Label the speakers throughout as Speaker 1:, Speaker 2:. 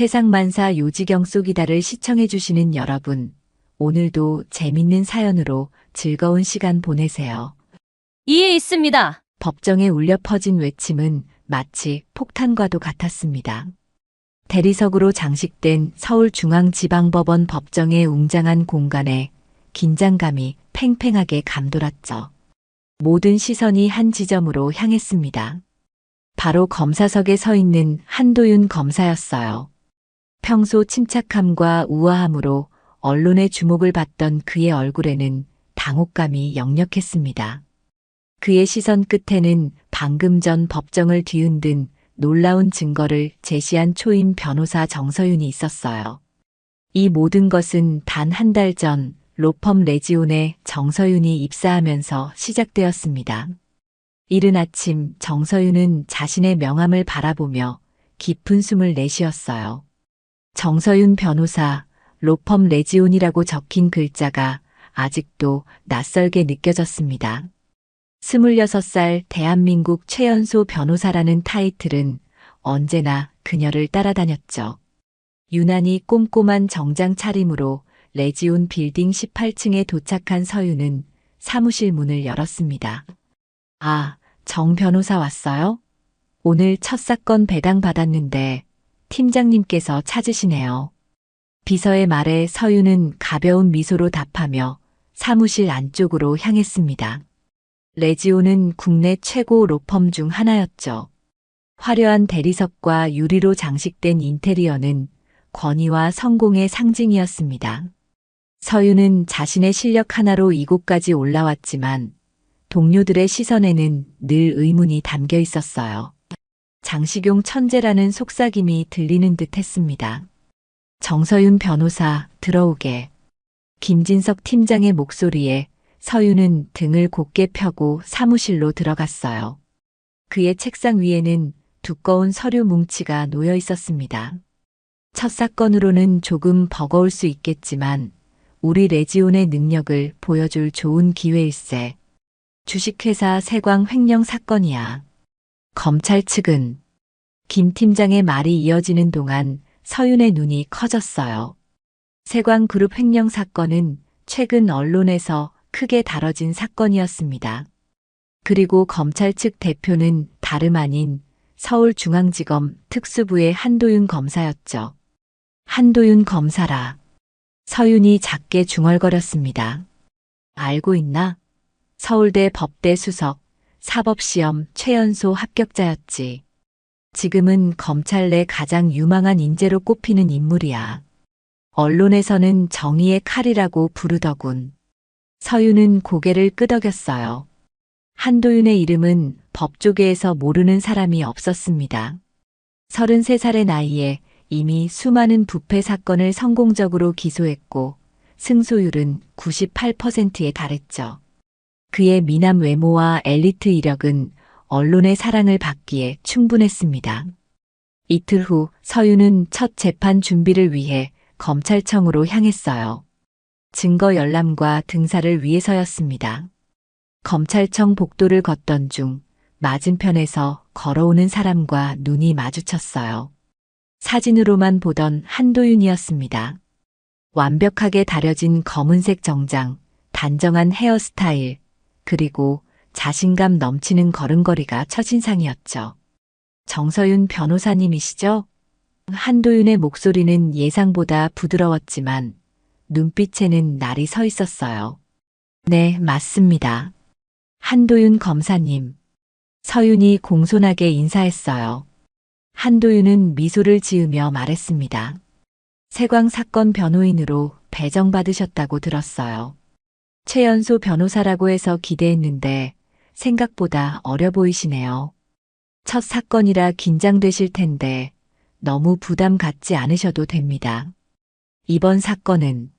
Speaker 1: 세상만사 요지경 속이다를 시청해주시는 여러분, 오늘도 재밌는 사연으로 즐거운 시간 보내세요.
Speaker 2: 이에 있습니다.
Speaker 1: 법정에 울려 퍼진 외침은 마치 폭탄과도 같았습니다. 대리석으로 장식된 서울중앙지방법원 법정의 웅장한 공간에 긴장감이 팽팽하게 감돌았죠. 모든 시선이 한 지점으로 향했습니다. 바로 검사석에 서 있는 한도윤 검사였어요. 평소 침착함과 우아함으로 언론의 주목을 받던 그의 얼굴에는 당혹감이 역력했습니다. 그의 시선 끝에는 방금 전 법정을 뒤흔든 놀라운 증거를 제시한 초임 변호사 정서윤이 있었어요. 이 모든 것은 단 한 달 전 로펌 레지온에 정서윤이 입사하면서 시작되었습니다. 이른 아침 정서윤은 자신의 명함을 바라보며 깊은 숨을 내쉬었어요. 정서윤 변호사, 로펌 레지온이라고 적힌 글자가 아직도 낯설게 느껴졌습니다. 26살 대한민국 최연소 변호사라는 타이틀은 언제나 그녀를 따라다녔죠. 유난히 꼼꼼한 정장 차림으로 레지온 빌딩 18층에 도착한 서윤은 사무실 문을 열었습니다. 아, 정 변호사 왔어요? 오늘 첫 사건 배당 받았는데 팀장님께서 찾으시네요. 비서의 말에 서윤은 가벼운 미소로 답하며 사무실 안쪽으로 향했습니다. 레지온은 국내 최고 로펌 중 하나였죠. 화려한 대리석과 유리로 장식된 인테리어는 권위와 성공의 상징이었습니다. 서윤은 자신의 실력 하나로 이곳까지 올라왔지만 동료들의 시선에는 늘 의문이 담겨 있었어요. 장식용 천재라는 속삭임이 들리는 듯 했습니다. 정서윤 변호사, 들어오게. 김진석 팀장의 목소리에 서윤은 등을 곧게 펴고 사무실로 들어갔어요. 그의 책상 위에는 두꺼운 서류 뭉치가 놓여 있었습니다. 첫 사건으로는 조금 버거울 수 있겠지만 우리 레지온의 능력을 보여줄 좋은 기회일세. 주식회사 세광 횡령 사건이야. 검찰 측은 김 팀장의 말이 이어지는 동안 서윤의 눈이 커졌어요. 세광그룹 횡령 사건은 최근 언론에서 크게 다뤄진 사건이었습니다. 그리고 검찰 측 대표는 다름 아닌 서울중앙지검 특수부의 한도윤 검사였죠. 한도윤 검사라. 서윤이 작게 중얼거렸습니다. 알고 있나? 서울대 법대 수석, 사법시험 최연소 합격자였지. 지금은 검찰 내 가장 유망한 인재로 꼽히는 인물이야. 언론에서는 정의의 칼이라고 부르더군. 서윤은 고개를 끄덕였어요. 한도윤의 이름은 법조계에서 모르는 사람이 없었습니다. 33살의 나이에 이미 수많은 부패 사건을 성공적으로 기소했고 승소율은 98%에 달했죠. 그의 미남 외모와 엘리트 이력은 언론의 사랑을 받기에 충분했습니다. 이틀 후 서윤은 첫 재판 준비를 위해 검찰청으로 향했어요. 증거 열람과 등사를 위해서였습니다. 검찰청 복도를 걷던 중 맞은편에서 걸어오는 사람과 눈이 마주쳤어요. 사진으로만 보던 한도윤이었습니다. 완벽하게 다려진 검은색 정장, 단정한 헤어스타일, 그리고 자신감 넘치는 걸음걸이가 첫인상이었죠. 정서윤 변호사님이시죠? 한도윤의 목소리는 예상보다 부드러웠지만 눈빛에는 날이 서 있었어요. 네, 맞습니다. 한도윤 검사님. 서윤이 공손하게 인사했어요. 한도윤은 미소를 지으며 말했습니다. 세광 사건 변호인으로 배정받으셨다고 들었어요. 최연소 변호사라고 해서 기대했는데 생각보다 어려 보이시네요. 첫 사건이라 긴장되실 텐데 너무 부담 갖지 않으셔도 됩니다. 이번 사건은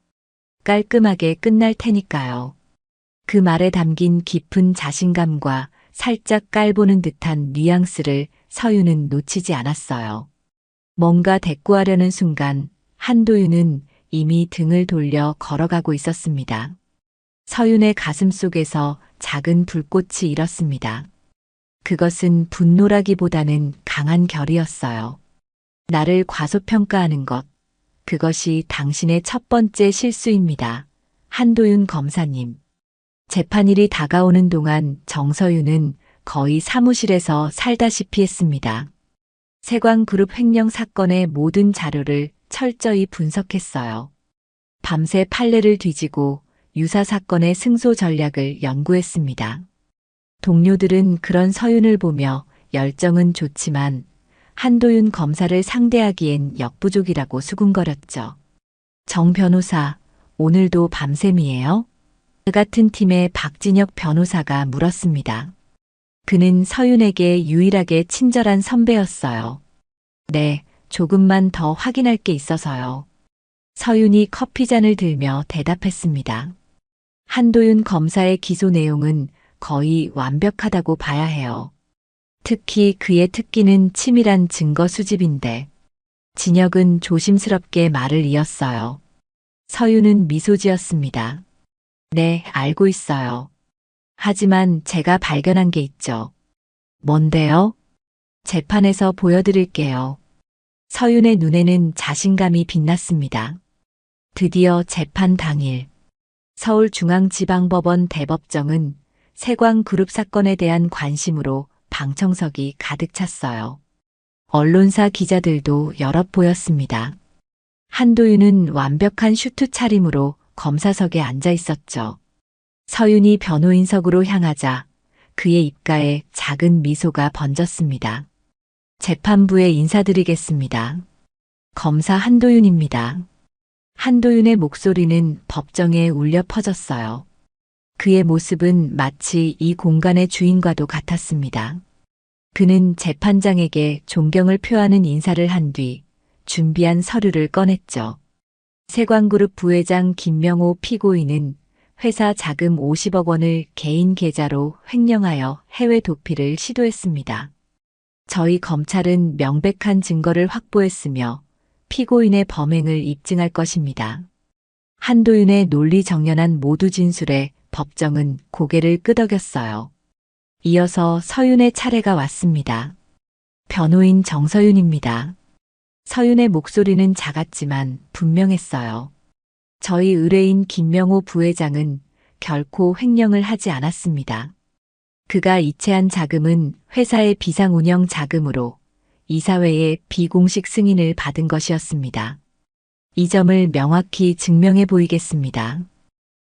Speaker 1: 깔끔하게 끝날 테니까요. 그 말에 담긴 깊은 자신감과 살짝 깔보는 듯한 뉘앙스를 서윤은 놓치지 않았어요. 뭔가 대꾸하려는 순간 한도윤은 이미 등을 돌려 걸어가고 있었습니다. 서윤의 가슴 속에서 작은 불꽃이 일었습니다. 그것은 분노라기보다는 강한 결이었어요. 나를 과소평가하는 것, 그것이 당신의 첫 번째 실수입니다. 한도윤 검사님. 재판일이 다가오는 동안 정서윤은 거의 사무실에서 살다시피 했습니다. 세광그룹 횡령 사건의 모든 자료를 철저히 분석했어요. 밤새 판례를 뒤지고 유사 사건의 승소 전략을 연구했습니다. 동료들은 그런 서윤을 보며 열정은 좋지만 한도윤 검사를 상대하기엔 역부족이라고 수군거렸죠. 정 변호사, 오늘도 밤샘이에요? 그 같은 팀의 박진혁 변호사가 물었습니다. 그는 서윤에게 유일하게 친절한 선배였어요. 네, 조금만 더 확인할 게 있어서요. 서윤이 커피잔을 들며 대답했습니다. 한도윤 검사의 기소 내용은 거의 완벽하다고 봐야 해요. 특히 그의 특기는 치밀한 증거 수집인데, 진혁은 조심스럽게 말을 이었어요. 서윤은 미소 지었습니다. 네, 알고 있어요. 하지만 제가 발견한 게 있죠. 뭔데요? 재판에서 보여드릴게요. 서윤의 눈에는 자신감이 빛났습니다. 드디어 재판 당일, 서울중앙지방법원 대법정은 세광그룹 사건에 대한 관심으로 방청석이 가득 찼어요. 언론사 기자들도 여럿 보였습니다. 한도윤은 완벽한 슈트 차림으로 검사석에 앉아 있었죠. 서윤이 변호인석으로 향하자 그의 입가에 작은 미소가 번졌습니다. 재판부에 인사드리겠습니다. 검사 한도윤입니다. 한도윤의 목소리는 법정에 울려 퍼졌어요. 그의 모습은 마치 이 공간의 주인과도 같았습니다. 그는 재판장에게 존경을 표하는 인사를 한 뒤 준비한 서류를 꺼냈죠. 세광그룹 부회장 김명호 피고인은 회사 자금 50억 원을 개인 계좌로 횡령하여 해외 도피를 시도했습니다. 저희 검찰은 명백한 증거를 확보했으며 피고인의 범행을 입증할 것입니다. 한도윤의 논리정연한 모두 진술에 법정은 고개를 끄덕였어요. 이어서 서윤의 차례가 왔습니다. 변호인 정서윤입니다. 서윤의 목소리는 작았지만 분명했어요. 저희 의뢰인 김명호 부회장은 결코 횡령을 하지 않았습니다. 그가 이체한 자금은 회사의 비상운영 자금으로 이사회의 비공식 승인을 받은 것이었습니다. 이 점을 명확히 증명해 보이겠습니다.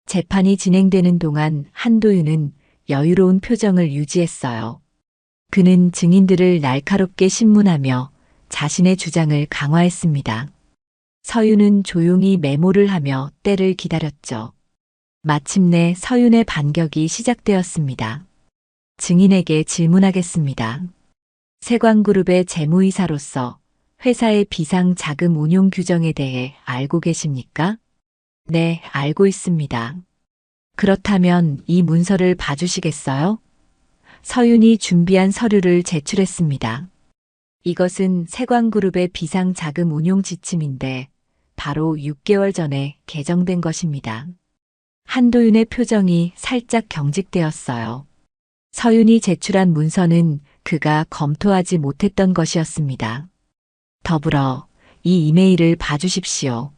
Speaker 1: 재판이 진행되는 동안 한도윤은 여유로운 표정을 유지했어요. 그는 증인들을 날카롭게 신문하며 자신의 주장을 강화했습니다. 서윤은 조용히 메모를 하며 때를 기다렸죠. 마침내 서윤의 반격이 시작되었습니다. 증인에게 질문하겠습니다. 세광그룹의 재무이사로서 회사의 비상자금 운용 규정에 대해 알고 계십니까? 네, 알고 있습니다. 그렇다면 이 문서를 봐주시겠어요? 서윤이 준비한 서류를 제출했습니다. 이것은 세광그룹의 비상자금 운용 지침인데 바로 6개월 전에 개정된 것입니다. 한도윤의 표정이 살짝 경직되었어요. 서윤이 제출한 문서는 그가 검토하지 못했던 것이었습니다. 더불어 이 이메일을 봐주십시오.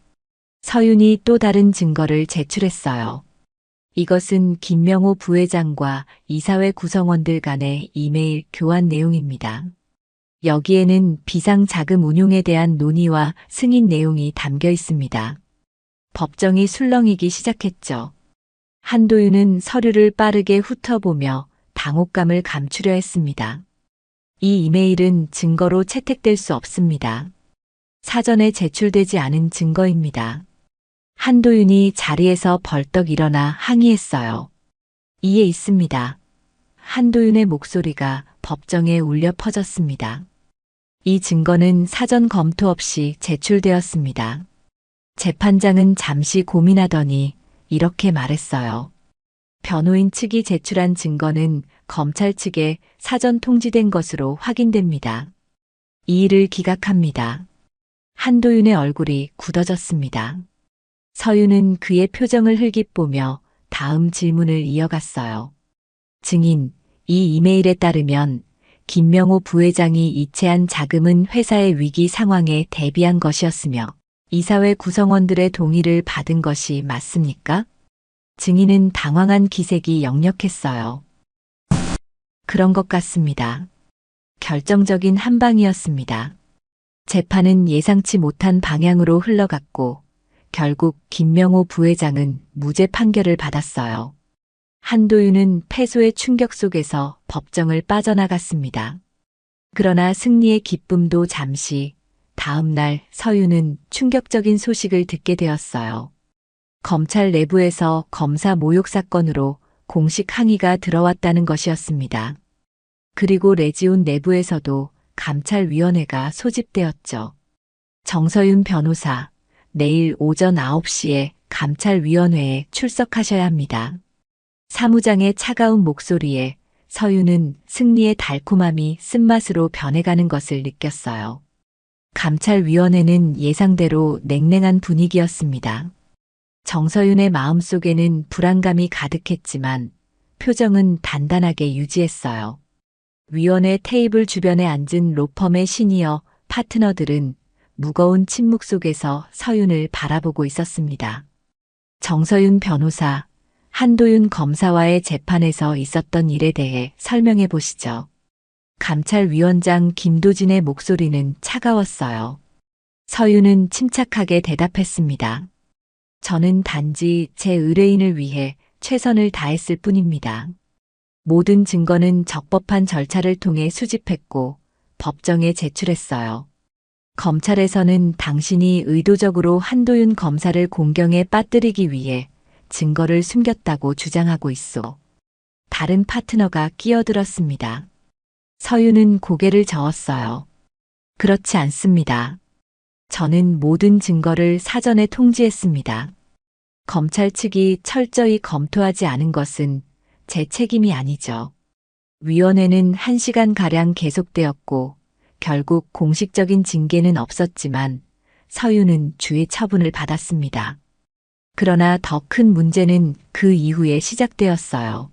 Speaker 1: 서윤이 또 다른 증거를 제출했어요. 이것은 김명호 부회장과 이사회 구성원들 간의 이메일 교환 내용입니다. 여기에는 비상자금 운용에 대한 논의와 승인 내용이 담겨 있습니다. 법정이 술렁이기 시작했죠. 한도윤은 서류를 빠르게 훑어보며 당혹감을 감추려 했습니다. 이 이메일은 증거로 채택될 수 없습니다. 사전에 제출되지 않은 증거입니다. 한도윤이 자리에서 벌떡 일어나 항의했어요. 이에 있습니다. 한도윤의 목소리가 법정에 울려 퍼졌습니다. 이 증거는 사전 검토 없이 제출되었습니다. 재판장은 잠시 고민하더니 이렇게 말했어요. 변호인 측이 제출한 증거는 검찰 측에 사전 통지된 것으로 확인됩니다. 이 일을 기각합니다. 한도윤의 얼굴이 굳어졌습니다. 서윤은 그의 표정을 흘깃보며 다음 질문을 이어갔어요. 증인, 이 이메일에 따르면 김명호 부회장이 이체한 자금은 회사의 위기 상황에 대비한 것이었으며 이사회 구성원들의 동의를 받은 것이 맞습니까? 증인은 당황한 기색이 역력했어요. 그런 것 같습니다. 결정적인 한 방이었습니다. 재판은 예상치 못한 방향으로 흘러갔고 결국 김명호 부회장은 무죄 판결을 받았어요. 한도윤은 패소의 충격 속에서 법정을 빠져나갔습니다. 그러나 승리의 기쁨도 잠시, 다음 날 서윤은 충격적인 소식을 듣게 되었어요. 검찰 내부에서 검사 모욕 사건으로 공식 항의가 들어왔다는 것이었습니다. 그리고 레지온 내부에서도 감찰위원회가 소집되었죠. 정서윤 변호사, 내일 오전 9시에 감찰위원회에 출석하셔야 합니다. 사무장의 차가운 목소리에 서윤은 승리의 달콤함이 쓴맛으로 변해가는 것을 느꼈어요. 감찰위원회는 예상대로 냉랭한 분위기였습니다. 정서윤의 마음속에는 불안감이 가득했지만 표정은 단단하게 유지했어요. 위원회 테이블 주변에 앉은 로펌의 시니어 파트너들은 무거운 침묵 속에서 서윤을 바라보고 있었습니다. 정서윤 변호사, 한도윤 검사와의 재판에서 있었던 일에 대해 설명해 보시죠. 감찰위원장 김도진의 목소리는 차가웠어요. 서윤은 침착하게 대답했습니다. 저는 단지 제 의뢰인을 위해 최선을 다했을 뿐입니다. 모든 증거는 적법한 절차를 통해 수집했고 법정에 제출했어요. 검찰에서는 당신이 의도적으로 한도윤 검사를 공경에 빠뜨리기 위해 증거를 숨겼다고 주장하고 있어. 다른 파트너가 끼어들었습니다. 서윤은 고개를 저었어요. 그렇지 않습니다. 저는 모든 증거를 사전에 통지했습니다. 검찰 측이 철저히 검토하지 않은 것은 제 책임이 아니죠. 위원회는 1시간가량 계속되었고 결국 공식적인 징계는 없었지만 서윤은 주의 처분을 받았습니다. 그러나 더 큰 문제는 그 이후에 시작되었어요.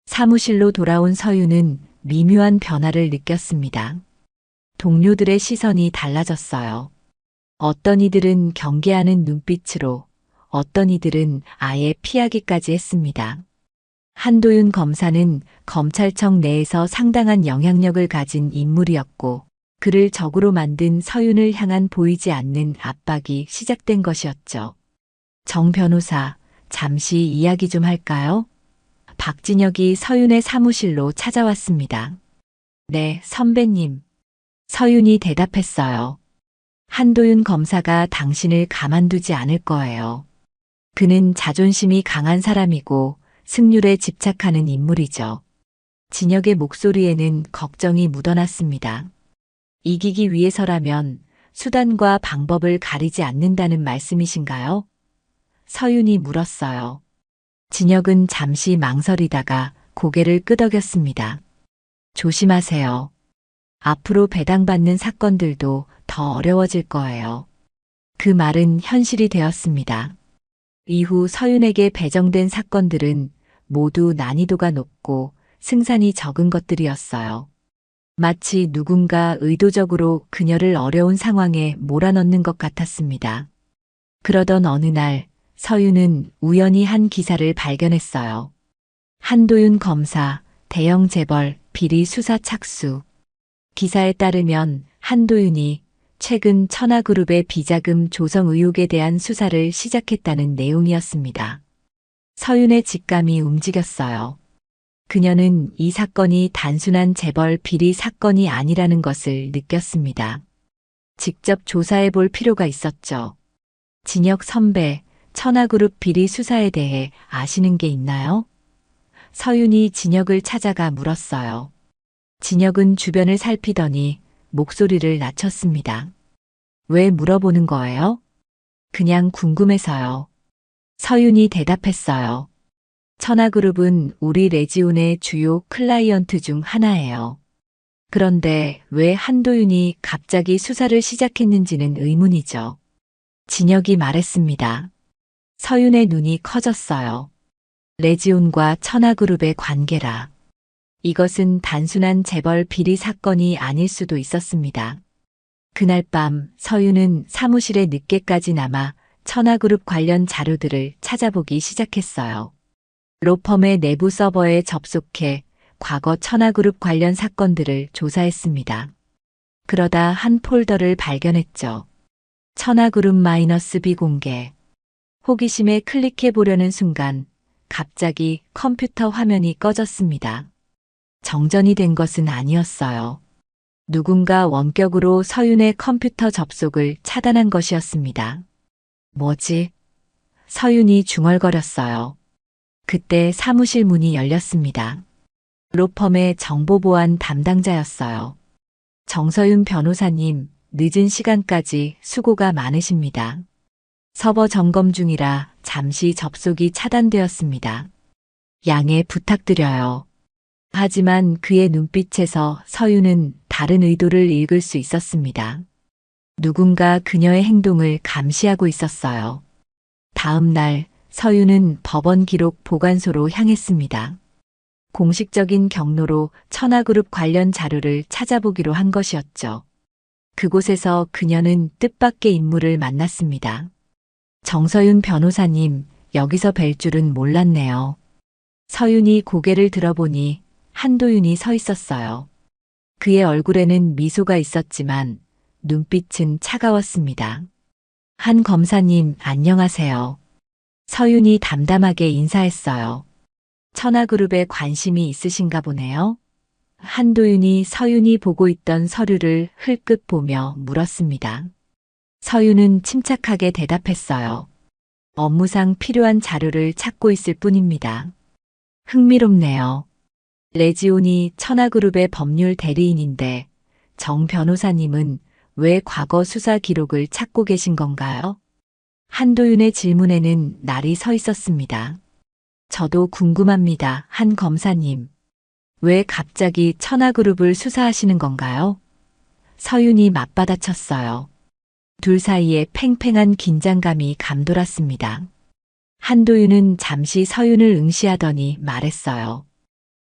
Speaker 1: 사무실로 돌아온 서윤은 미묘한 변화를 느꼈습니다. 동료들의 시선이 달라졌어요. 어떤 이들은 경계하는 눈빛으로, 어떤 이들은 아예 피하기까지 했습니다. 한도윤 검사는 검찰청 내에서 상당한 영향력을 가진 인물이었고, 그를 적으로 만든 서윤을 향한 보이지 않는 압박이 시작된 것이었죠. 정 변호사, 잠시 이야기 좀 할까요? 박진혁이 서윤의 사무실로 찾아왔습니다. 네, 선배님. 서윤이 대답했어요. 한도윤 검사가 당신을 가만두지 않을 거예요. 그는 자존심이 강한 사람이고 승률에 집착하는 인물이죠. 진혁의 목소리에는 걱정이 묻어났습니다. 이기기 위해서라면 수단과 방법을 가리지 않는다는 말씀이신가요? 서윤이 물었어요. 진혁은 잠시 망설이다가 고개를 끄덕였습니다. 조심하세요. 앞으로 배당받는 사건들도 더 어려워질 거예요. 그 말은 현실이 되었습니다. 이후 서윤에게 배정된 사건들은 모두 난이도가 높고 승산이 적은 것들이었어요. 마치 누군가 의도적으로 그녀를 어려운 상황에 몰아넣는 것 같았습니다. 그러던 어느 날 서윤은 우연히 한 기사를 발견했어요. 한도윤 검사, 대형 재벌, 비리 수사 착수. 기사에 따르면 한도윤이 최근 천하그룹의 비자금 조성 의혹에 대한 수사를 시작했다는 내용이었습니다. 서윤의 직감이 움직였어요. 그녀는 이 사건이 단순한 재벌 비리 사건이 아니라는 것을 느꼈습니다. 직접 조사해 볼 필요가 있었죠. 진혁 선배, 천하그룹 비리 수사에 대해 아시는 게 있나요? 서윤이 진혁을 찾아가 물었어요. 진혁은 주변을 살피더니 목소리를 낮췄습니다. 왜 물어보는 거예요? 그냥 궁금해서요. 서윤이 대답했어요. 천하그룹은 우리 레지온의 주요 클라이언트 중 하나예요. 그런데 왜 한도윤이 갑자기 수사를 시작했는지는 의문이죠. 진혁이 말했습니다. 서윤의 눈이 커졌어요. 레지온과 천하그룹의 관계라. 이것은 단순한 재벌 비리 사건이 아닐 수도 있었습니다. 그날 밤 서윤은 사무실에 늦게까지 남아 천하그룹 관련 자료들을 찾아보기 시작했어요. 로펌의 내부 서버에 접속해 과거 천하그룹 관련 사건들을 조사했습니다. 그러다 한 폴더를 발견했죠. 천하그룹 비공개. 호기심에 클릭해 보려는 순간 갑자기 컴퓨터 화면이 꺼졌습니다. 정전이 된 것은 아니었어요. 누군가 원격으로 서윤의 컴퓨터 접속을 차단한 것이었습니다. 뭐지? 서윤이 중얼거렸어요. 그때 사무실 문이 열렸습니다. 로펌의 정보보안 담당자였어요. 정서윤 변호사님, 늦은 시간까지 수고가 많으십니다. 서버 점검 중이라 잠시 접속이 차단되었습니다. 양해 부탁드려요. 하지만 그의 눈빛에서 서윤은 다른 의도를 읽을 수 있었습니다. 누군가 그녀의 행동을 감시하고 있었어요. 다음 날 서윤은 법원 기록 보관소로 향했습니다. 공식적인 경로로 천하그룹 관련 자료를 찾아보기로 한 것이었죠. 그곳에서 그녀는 뜻밖의 인물을 만났습니다. 정서윤 변호사님, 여기서 뵐 줄은 몰랐네요. 서윤이 고개를 들어보니 한도윤이 서 있었어요. 그의 얼굴에는 미소가 있었지만 눈빛은 차가웠습니다. 한 검사님, 안녕하세요. 서윤이 담담하게 인사했어요. 천하그룹에 관심이 있으신가 보네요. 한도윤이 서윤이 보고 있던 서류를 흘끗 보며 물었습니다. 서윤은 침착하게 대답했어요. 업무상 필요한 자료를 찾고 있을 뿐입니다. 흥미롭네요. 레지온이 천하그룹의 법률 대리인인데 정 변호사님은 왜 과거 수사 기록을 찾고 계신 건가요? 한도윤의 질문에는 날이 서 있었습니다. 저도 궁금합니다. 한 검사님. 왜 갑자기 천하그룹을 수사하시는 건가요? 서윤이 맞받아쳤어요. 둘 사이에 팽팽한 긴장감이 감돌았습니다. 한도윤은 잠시 서윤을 응시하더니 말했어요.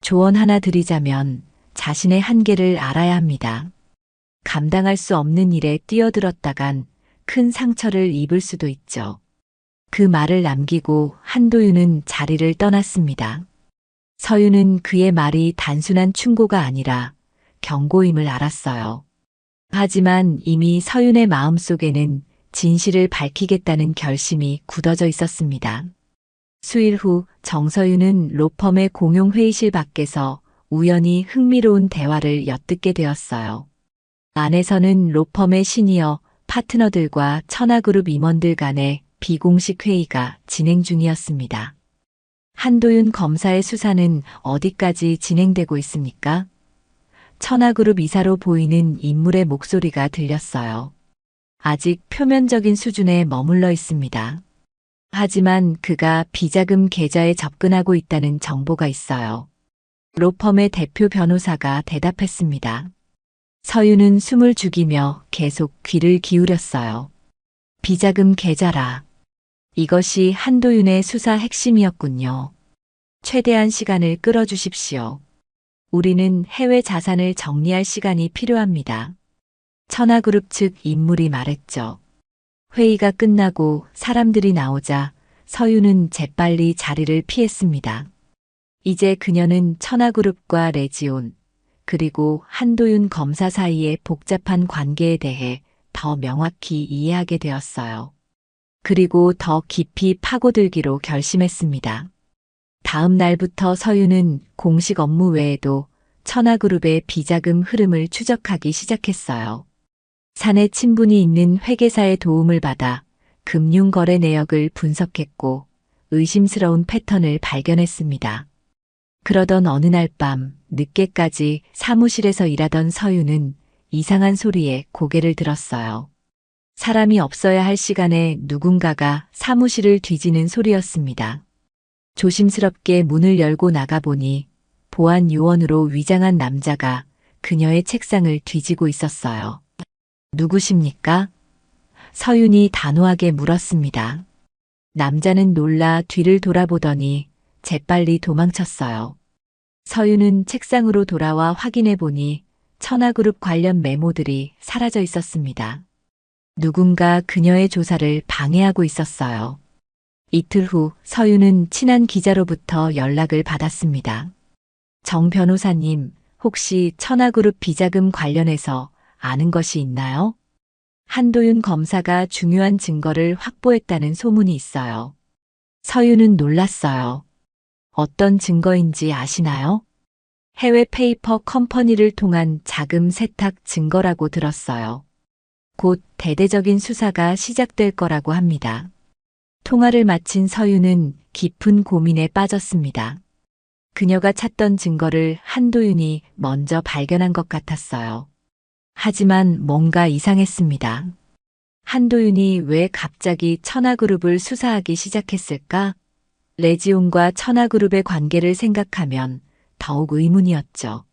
Speaker 1: 조언 하나 드리자면 자신의 한계를 알아야 합니다. 감당할 수 없는 일에 뛰어들었다간 큰 상처를 입을 수도 있죠. 그 말을 남기고 한도윤은 자리를 떠났습니다. 서윤은 그의 말이 단순한 충고가 아니라 경고임을 알았어요. 하지만 이미 서윤의 마음속에는 진실을 밝히겠다는 결심이 굳어져 있었습니다. 수일 후 정서윤은 로펌의 공용 회의실 밖에서 우연히 흥미로운 대화를 엿듣게 되었어요. 안에서는 로펌의 시니어 파트너들과 천하그룹 임원들 간의 비공식 회의가 진행 중이었습니다. 한도윤 검사의 수사는 어디까지 진행되고 있습니까? 천하그룹 이사로 보이는 인물의 목소리가 들렸어요. 아직 표면적인 수준에 머물러 있습니다. 하지만 그가 비자금 계좌에 접근하고 있다는 정보가 있어요. 로펌의 대표 변호사가 대답했습니다. 서윤은 숨을 죽이며 계속 귀를 기울였어요. 비자금 계좌라. 이것이 한도윤의 수사 핵심이었군요. 최대한 시간을 끌어주십시오. 우리는 해외 자산을 정리할 시간이 필요합니다. 천하그룹 측 인물이 말했죠. 회의가 끝나고 사람들이 나오자 서윤은 재빨리 자리를 피했습니다. 이제 그녀는 천하그룹과 레지온, 그리고 한도윤 검사 사이의 복잡한 관계에 대해 더 명확히 이해하게 되었어요. 그리고 더 깊이 파고들기로 결심했습니다. 다음 날부터 서윤은 공식 업무 외에도 천하그룹의 비자금 흐름을 추적하기 시작했어요. 사내 친분이 있는 회계사의 도움을 받아 금융거래 내역을 분석했고 의심스러운 패턴을 발견했습니다. 그러던 어느 날 밤 늦게까지 사무실에서 일하던 서윤은 이상한 소리에 고개를 들었어요. 사람이 없어야 할 시간에 누군가가 사무실을 뒤지는 소리였습니다. 조심스럽게 문을 열고 나가보니 보안 요원으로 위장한 남자가 그녀의 책상을 뒤지고 있었어요. 누구십니까? 서윤이 단호하게 물었습니다. 남자는 놀라 뒤를 돌아보더니 재빨리 도망쳤어요. 서윤은 책상으로 돌아와 확인해 보니 천하그룹 관련 메모들이 사라져 있었습니다. 누군가 그녀의 조사를 방해하고 있었어요. 이틀 후 서윤은 친한 기자로부터 연락을 받았습니다. 정 변호사님, 혹시 천하그룹 비자금 관련해서 아는 것이 있나요? 한도윤 검사가 중요한 증거를 확보했다는 소문이 있어요. 서윤은 놀랐어요. 어떤 증거인지 아시나요? 해외 페이퍼 컴퍼니를 통한 자금 세탁 증거라고 들었어요. 곧 대대적인 수사가 시작될 거라고 합니다. 통화를 마친 서윤은 깊은 고민에 빠졌습니다. 그녀가 찾던 증거를 한도윤이 먼저 발견한 것 같았어요. 하지만 뭔가 이상했습니다. 한도윤이 왜 갑자기 천하그룹을 수사하기 시작했을까? 레지온과 천하그룹의 관계를 생각하면 더욱 의문이었죠.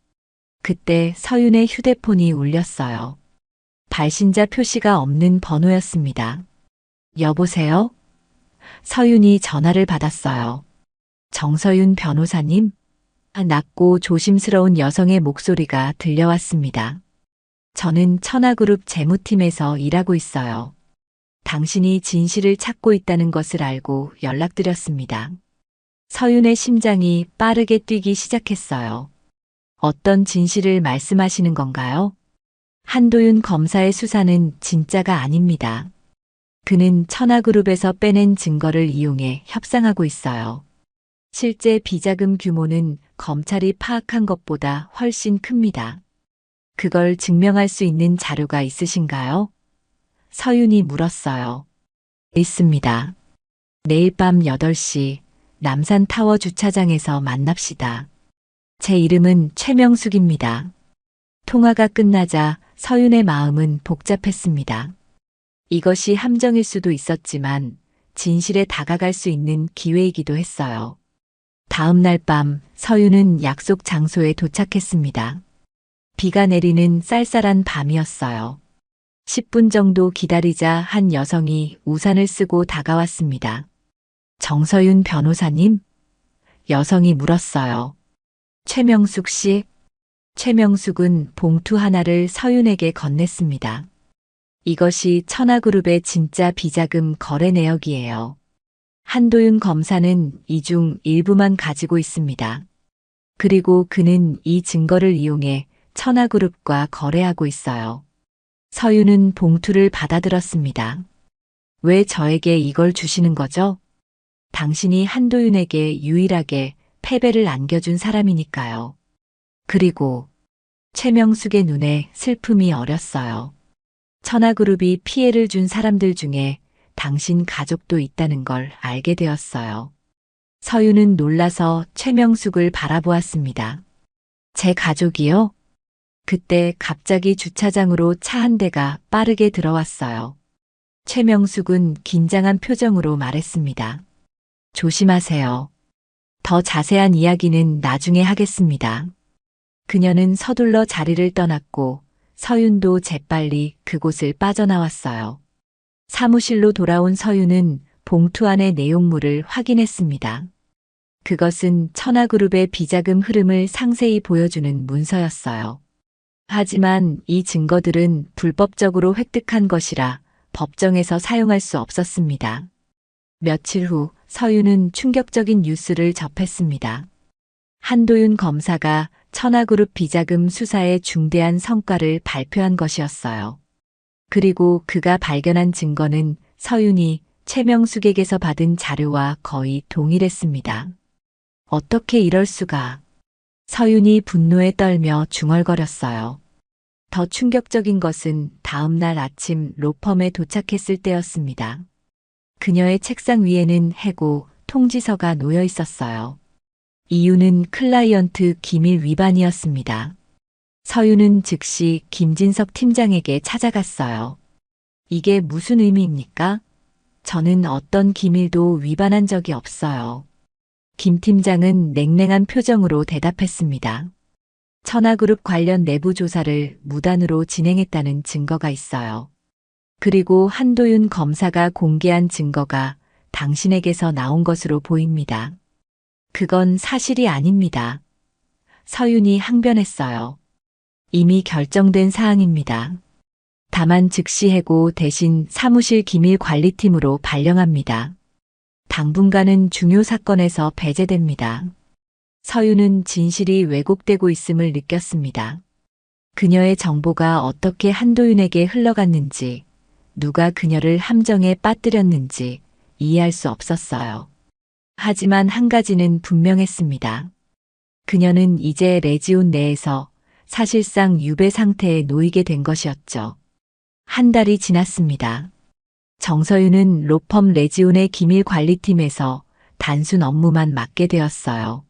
Speaker 1: 그때 서윤의 휴대폰이 울렸어요. 발신자 표시가 없는 번호였습니다. 여보세요? 서윤이 전화를 받았어요. 정서윤 변호사님? 낮고 조심스러운 여성의 목소리가 들려왔습니다. 저는 천하그룹 재무팀에서 일하고 있어요. 당신이 진실을 찾고 있다는 것을 알고 연락드렸습니다. 서윤의 심장이 빠르게 뛰기 시작했어요. 어떤 진실을 말씀하시는 건가요? 한도윤 검사의 수사는 진짜가 아닙니다. 그는 천하그룹에서 빼낸 증거를 이용해 협상하고 있어요. 실제 비자금 규모는 검찰이 파악한 것보다 훨씬 큽니다. 그걸 증명할 수 있는 자료가 있으신가요? 서윤이 물었어요. 있습니다. 내일 밤 8시 남산타워 주차장에서 만납시다. 제 이름은 최명숙입니다. 통화가 끝나자 서윤의 마음은 복잡했습니다. 이것이 함정일 수도 있었지만 진실에 다가갈 수 있는 기회이기도 했어요. 다음 날 밤 서윤은 약속 장소에 도착했습니다. 비가 내리는 쌀쌀한 밤이었어요. 10분 정도 기다리자 한 여성이 우산을 쓰고 다가왔습니다. 정서윤 변호사님? 여성이 물었어요. 최명숙 씨? 최명숙은 봉투 하나를 서윤에게 건넸습니다. 이것이 천하그룹의 진짜 비자금 거래 내역이에요. 한도윤 검사는 이 중 일부만 가지고 있습니다. 그리고 그는 이 증거를 이용해 천하그룹과 거래하고 있어요. 서윤은 봉투를 받아들었습니다. 왜 저에게 이걸 주시는 거죠? 당신이 한도윤에게 유일하게 패배를 안겨준 사람이니까요. 그리고 최명숙의 눈에 슬픔이 어렸어요. 천하그룹이 피해를 준 사람들 중에 당신 가족도 있다는 걸 알게 되었어요. 서윤은 놀라서 최명숙을 바라보았습니다. 제 가족이요? 그때 갑자기 주차장으로 차 한 대가 빠르게 들어왔어요. 최명숙은 긴장한 표정으로 말했습니다. 조심하세요. 더 자세한 이야기는 나중에 하겠습니다. 그녀는 서둘러 자리를 떠났고 서윤도 재빨리 그곳을 빠져나왔어요. 사무실로 돌아온 서윤은 봉투 안의 내용물을 확인했습니다. 그것은 천하그룹의 비자금 흐름을 상세히 보여주는 문서였어요. 하지만 이 증거들은 불법적으로 획득한 것이라 법정에서 사용할 수 없었습니다. 며칠 후 서윤은 충격적인 뉴스를 접했습니다. 한도윤 검사가 천하그룹 비자금 수사에 중대한 성과를 발표한 것이었어요. 그리고 그가 발견한 증거는 서윤이 최명숙에게서 받은 자료와 거의 동일했습니다. 어떻게 이럴 수가. 서윤이 분노에 떨며 중얼거렸어요. 더 충격적인 것은 다음 날 아침 로펌에 도착했을 때였습니다. 그녀의 책상 위에는 해고 통지서가 놓여 있었어요. 이유는 클라이언트 기밀 위반이었습니다. 서윤은 즉시 김진석 팀장에게 찾아갔어요. 이게 무슨 의미입니까? 저는 어떤 기밀도 위반한 적이 없어요. 김 팀장은 냉랭한 표정으로 대답했습니다. 천하그룹 관련 내부 조사를 무단으로 진행했다는 증거가 있어요. 그리고 한도윤 검사가 공개한 증거가 당신에게서 나온 것으로 보입니다. 그건 사실이 아닙니다. 서윤이 항변했어요. 이미 결정된 사항입니다. 다만 즉시 해고 대신 사무실 기밀 관리팀으로 발령합니다. 당분간은 중요 사건에서 배제됩니다. 서윤은 진실이 왜곡되고 있음을 느꼈습니다. 그녀의 정보가 어떻게 한도윤에게 흘러갔는지, 누가 그녀를 함정에 빠뜨렸는지 이해할 수 없었어요. 하지만 한 가지는 분명했습니다. 그녀는 이제 레지온 내에서 사실상 유배 상태에 놓이게 된 것이었죠. 한 달이 지났습니다. 정서윤은 로펌 레지온의 기밀관리팀에서 단순 업무만 맡게 되었어요.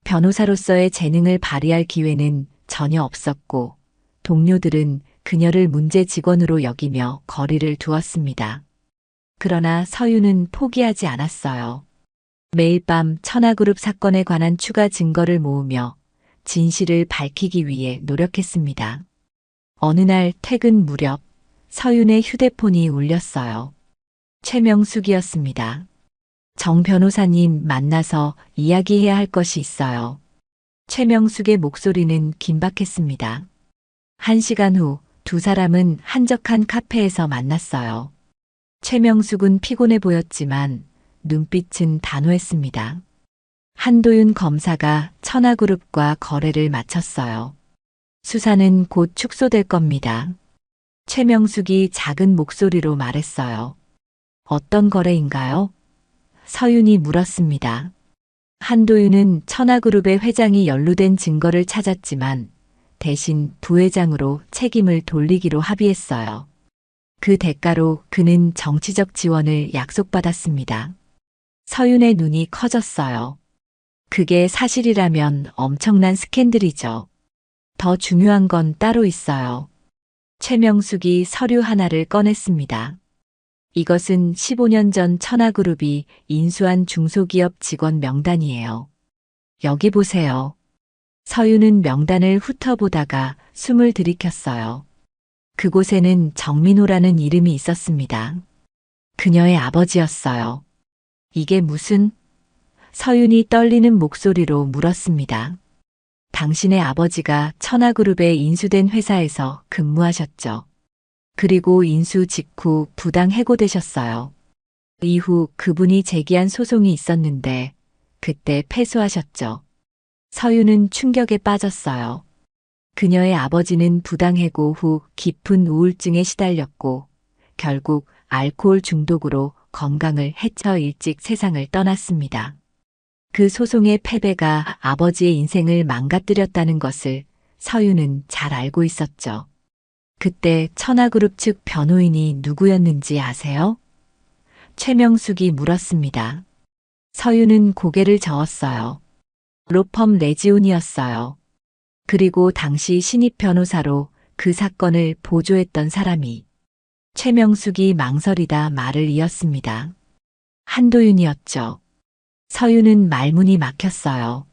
Speaker 1: 변호사로서의 재능을 발휘할 기회는 전혀 없었고, 동료들은 그녀를 문제 직원으로 여기며 거리를 두었습니다. 그러나 서윤은 포기하지 않았어요. 매일 밤 천하그룹 사건에 관한 추가 증거를 모으며 진실을 밝히기 위해 노력했습니다. 어느 날 퇴근 무렵 서윤의 휴대폰이 울렸어요. 최명숙이었습니다. 정 변호사님 만나서 이야기해야 할 것이 있어요. 최명숙의 목소리는 긴박했습니다. 1시간 후 두 사람은 한적한 카페에서 만났어요. 최명숙은 피곤해 보였지만 눈빛은 단호했습니다. 한도윤 검사가 천하그룹과 거래를 마쳤어요. 수사는 곧 축소될 겁니다. 최명숙이 작은 목소리로 말했어요. 어떤 거래인가요? 서윤이 물었습니다. 한도윤은 천하그룹의 회장이 연루된 증거를 찾았지만 대신 부회장으로 책임을 돌리기로 합의했어요. 그 대가로 그는 정치적 지원을 약속받았습니다. 서윤의 눈이 커졌어요. 그게 사실이라면 엄청난 스캔들이죠. 더 중요한 건 따로 있어요. 최명숙이 서류 하나를 꺼냈습니다. 이것은 15년 전 천하그룹이 인수한 중소기업 직원 명단이에요. 여기 보세요. 서윤은 명단을 훑어보다가 숨을 들이켰어요. 그곳에는 정민호라는 이름이 있었습니다. 그녀의 아버지였어요. 이게 무슨? 서윤이 떨리는 목소리로 물었습니다. 당신의 아버지가 천하그룹에 인수된 회사에서 근무하셨죠. 그리고 인수 직후 부당 해고되셨어요. 이후 그분이 제기한 소송이 있었는데 그때 패소하셨죠. 서윤은 충격에 빠졌어요. 그녀의 아버지는 부당 해고 후 깊은 우울증에 시달렸고 결국 알코올 중독으로 건강을 해쳐 일찍 세상을 떠났습니다. 그 소송의 패배가 아버지의 인생을 망가뜨렸다는 것을 서윤은 잘 알고 있었죠. 그때 천하그룹 측 변호인이 누구였는지 아세요? 최명숙이 물었습니다. 서윤은 고개를 저었어요. 로펌 레지온이었어요. 그리고 당시 신입 변호사로 그 사건을 보조했던 사람이. 최명숙이 망설이다 말을 이었습니다. 한도윤이었죠. 서윤은 말문이 막혔어요.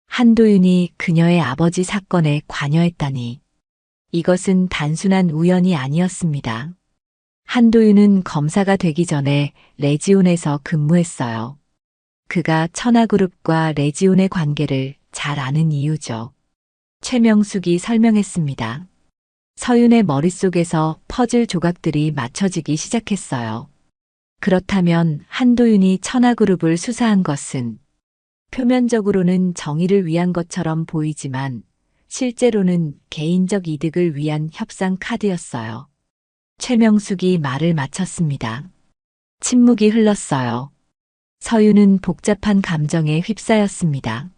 Speaker 1: 한도윤이 그녀의 아버지 사건에 관여했다니. 이것은 단순한 우연이 아니었습니다. 한도윤은 검사가 되기 전에 레지온에서 근무했어요. 그가 천하그룹과 레지온의 관계를 잘 아는 이유죠. 최명숙이 설명했습니다. 서윤의 머릿속에서 퍼즐 조각들이 맞춰지기 시작했어요. 그렇다면 한도윤이 천하그룹을 수사한 것은 표면적으로는 정의를 위한 것처럼 보이지만 실제로는 개인적 이득을 위한 협상 카드였어요. 최명숙이 말을 마쳤습니다. 침묵이 흘렀어요. 서윤은 복잡한 감정에 휩싸였습니다.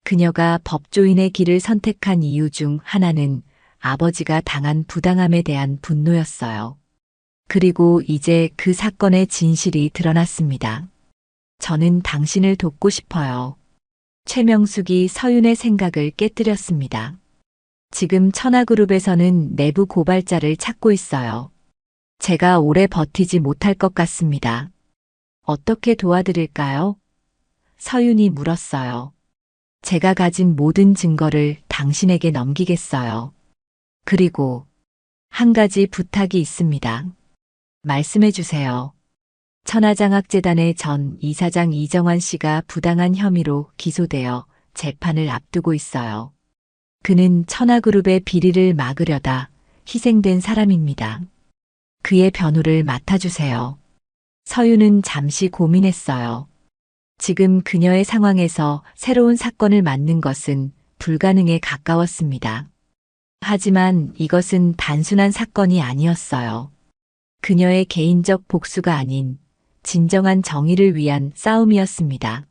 Speaker 1: 그녀가 법조인의 길을 선택한 이유 중 하나는 아버지가 당한 부당함에 대한 분노였어요. 그리고 이제 그 사건의 진실이 드러났습니다. 저는 당신을 돕고 싶어요. 최명숙이 서윤의 생각을 깨뜨렸습니다. 지금 천하그룹에서는 내부 고발자를 찾고 있어요. 제가 오래 버티지 못할 것 같습니다. 어떻게 도와드릴까요? 서윤이 물었어요. 제가 가진 모든 증거를 당신에게 넘기겠어요. 그리고 한 가지 부탁이 있습니다. 말씀해 주세요. 천하장학재단의 전 이사장 이정환 씨가 부당한 혐의로 기소되어 재판을 앞두고 있어요. 그는 천하그룹의 비리를 막으려다 희생된 사람입니다. 그의 변호를 맡아주세요. 서윤은 잠시 고민했어요. 지금 그녀의 상황에서 새로운 사건을 맡는 것은 불가능에 가까웠습니다. 하지만 이것은 단순한 사건이 아니었어요. 그녀의 개인적 복수가 아닌 진정한 정의를 위한 싸움이었습니다.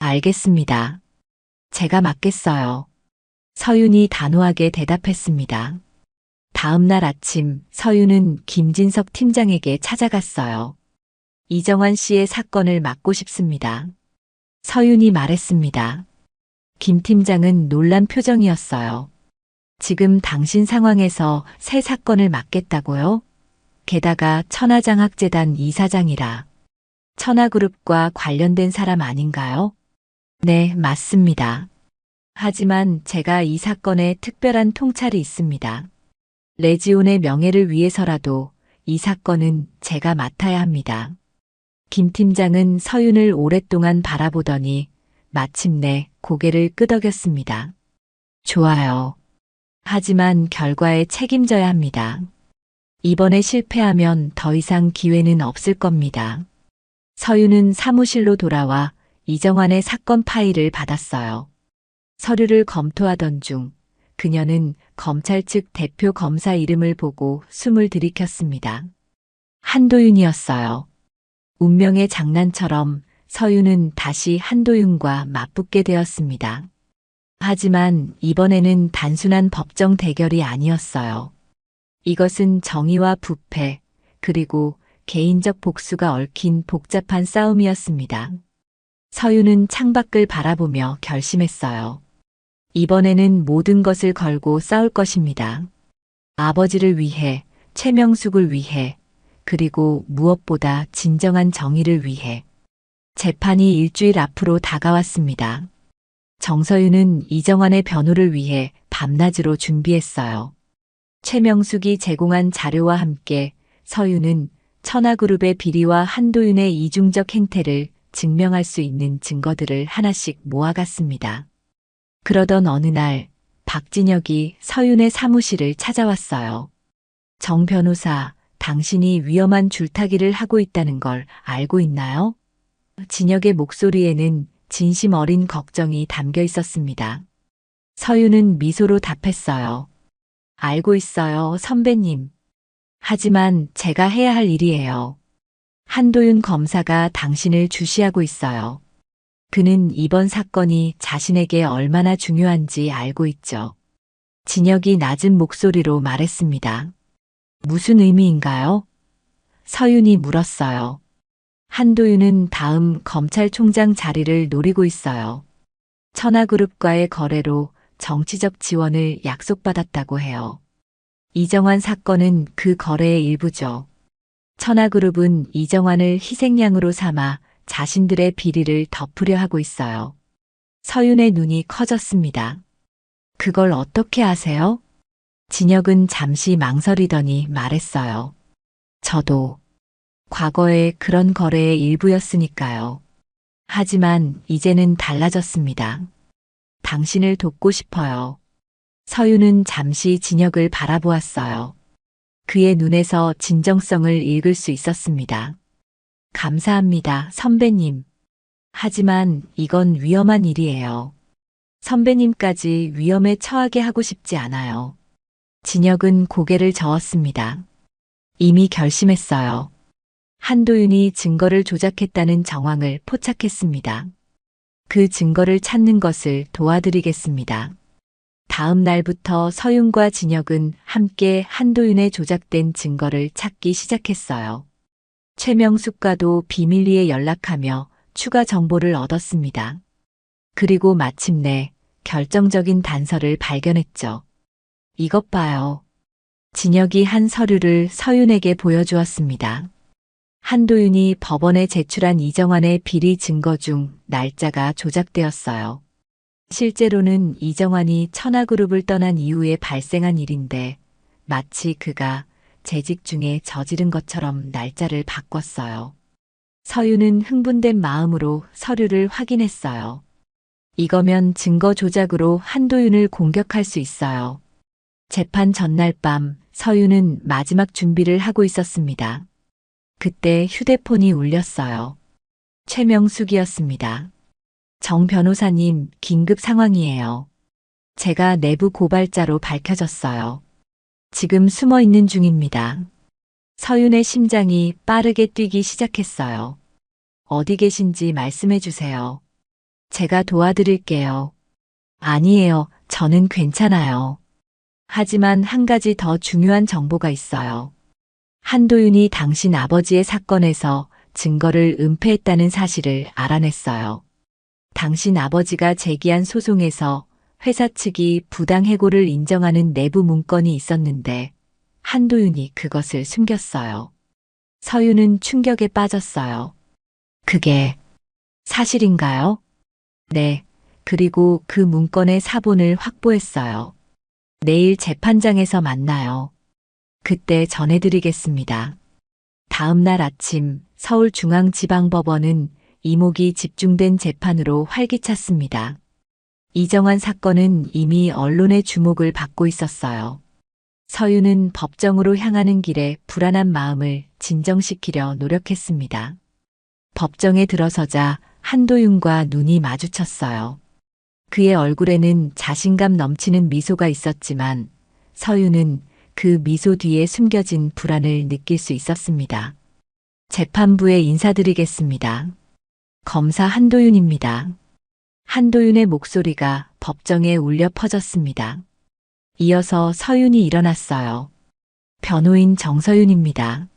Speaker 1: 알겠습니다. 제가 맡겠어요. 서윤이 단호하게 대답했습니다. 다음 날 아침 서윤은 김진석 팀장에게 찾아갔어요. 이정환 씨의 사건을 맡고 싶습니다. 서윤이 말했습니다. 김 팀장은 놀란 표정이었어요. 지금 당신 상황에서 새 사건을 맡겠다고요? 게다가 천하장학재단 이사장이라. 천하그룹과 관련된 사람 아닌가요? 네, 맞습니다. 하지만 제가 이 사건에 특별한 통찰이 있습니다. 레지온의 명예를 위해서라도 이 사건은 제가 맡아야 합니다. 김 팀장은 서윤을 오랫동안 바라보더니 마침내 고개를 끄덕였습니다. 좋아요. 하지만 결과에 책임져야 합니다. 이번에 실패하면 더 이상 기회는 없을 겁니다. 서윤은 사무실로 돌아와 이정환의 사건 파일을 받았어요. 서류를 검토하던 중 그녀는 검찰 측 대표 검사 이름을 보고 숨을 들이켰습니다. 한도윤이었어요. 운명의 장난처럼 서윤은 다시 한도윤과 맞붙게 되었습니다. 하지만 이번에는 단순한 법정 대결이 아니었어요. 이것은 정의와 부패, 그리고 개인적 복수가 얽힌 복잡한 싸움이었습니다. 서윤은 창밖을 바라보며 결심했어요. 이번에는 모든 것을 걸고 싸울 것입니다. 아버지를 위해, 최명숙을 위해, 그리고 무엇보다 진정한 정의를 위해. 재판이 일주일 앞으로 다가왔습니다. 정서윤은 이정환의 변호를 위해 밤낮으로 준비했어요. 최명숙이 제공한 자료와 함께 서윤은 천하그룹의 비리와 한도윤의 이중적 행태를 증명할 수 있는 증거들을 하나씩 모아갔습니다. 그러던 어느 날 박진혁이 서윤의 사무실을 찾아왔어요. 정 변호사, 당신이 위험한 줄타기를 하고 있다는 걸 알고 있나요? 진혁의 목소리에는 진심 어린 걱정이 담겨 있었습니다. 서윤은 미소로 답했어요. 알고 있어요, 선배님. 하지만 제가 해야 할 일이에요. 한도윤 검사가 당신을 주시하고 있어요. 그는 이번 사건이 자신에게 얼마나 중요한지 알고 있죠. 진혁이 낮은 목소리로 말했습니다. 무슨 의미인가요? 서윤이 물었어요. 한도윤은 다음 검찰총장 자리를 노리고 있어요. 천하그룹과의 거래로 정치적 지원을 약속받았다고 해요. 이정환 사건은 그 거래의 일부죠. 천하그룹은 이정환을 희생양으로 삼아 자신들의 비리를 덮으려 하고 있어요. 서윤의 눈이 커졌습니다. 그걸 어떻게 아세요? 진혁은 잠시 망설이더니 말했어요. 저도 과거에 그런 거래의 일부였으니까요. 하지만 이제는 달라졌습니다. 당신을 돕고 싶어요. 서윤은 잠시 진혁을 바라보았어요. 그의 눈에서 진정성을 읽을 수 있었습니다. 감사합니다, 선배님. 하지만 이건 위험한 일이에요. 선배님까지 위험에 처하게 하고 싶지 않아요. 진혁은 고개를 저었습니다. 이미 결심했어요. 한도윤이 증거를 조작했다는 정황을 포착했습니다. 그 증거를 찾는 것을 도와드리겠습니다. 다음 날부터 서윤과 진혁은 함께 한도윤의 조작된 증거를 찾기 시작했어요. 최명숙과도 비밀리에 연락하며 추가 정보를 얻었습니다. 그리고 마침내 결정적인 단서를 발견했죠. 이것 봐요. 진혁이 한 서류를 서윤에게 보여주었습니다. 한도윤이 법원에 제출한 이정환의 비리 증거 중 날짜가 조작되었어요. 실제로는 이정환이 천하그룹을 떠난 이후에 발생한 일인데 마치 그가 재직 중에 저지른 것처럼 날짜를 바꿨어요. 서윤은 흥분된 마음으로 서류를 확인했어요. 이거면 증거 조작으로 한도윤을 공격할 수 있어요. 재판 전날 밤 서윤은 마지막 준비를 하고 있었습니다. 그때 휴대폰이 울렸어요. 최명숙이었습니다. 정 변호사님, 긴급 상황이에요. 제가 내부 고발자로 밝혀졌어요. 지금 숨어 있는 중입니다. 서윤의 심장이 빠르게 뛰기 시작했어요. 어디 계신지 말씀해 주세요. 제가 도와드릴게요. 아니에요. 저는 괜찮아요. 하지만 한 가지 더 중요한 정보가 있어요. 한도윤이 당신 아버지의 사건에서 증거를 은폐했다는 사실을 알아냈어요. 당신 아버지가 제기한 소송에서 회사 측이 부당해고를 인정하는 내부 문건이 있었는데 한도윤이 그것을 숨겼어요. 서윤은 충격에 빠졌어요. 그게 사실인가요? 네. 그리고 그 문건의 사본을 확보했어요. 내일 재판장에서 만나요. 그때 전해드리겠습니다. 다음 날 아침 서울중앙지방법원은 이목이 집중된 재판으로 활기찼습니다. 이정환 사건은 이미 언론의 주목을 받고 있었어요. 서윤은 법정으로 향하는 길에 불안한 마음을 진정시키려 노력했습니다. 법정에 들어서자 한도윤과 눈이 마주쳤어요. 그의 얼굴에는 자신감 넘치는 미소가 있었지만 서윤은 그 미소 뒤에 숨겨진 불안을 느낄 수 있었습니다. 재판부에 인사드리겠습니다. 검사 한도윤입니다. 한도윤의 목소리가 법정에 울려 퍼졌습니다. 이어서 서윤이 일어났어요. 변호인 정서윤입니다.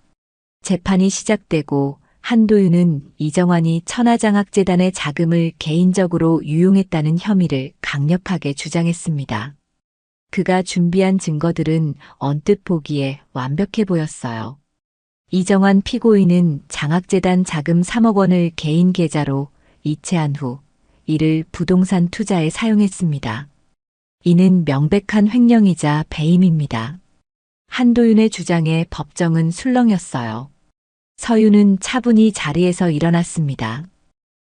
Speaker 1: 재판이 시작되고 한도윤은 이정환이 천하장학재단의 자금을 개인적으로 유용했다는 혐의를 강력하게 주장했습니다. 그가 준비한 증거들은 언뜻 보기에 완벽해 보였어요. 이정환 피고인은 장학재단 자금 3억 원을 개인 계좌로 이체한 후 이를 부동산 투자에 사용했습니다. 이는 명백한 횡령이자 배임입니다. 한도윤의 주장에 법정은 술렁였어요. 서윤은 차분히 자리에서 일어났습니다.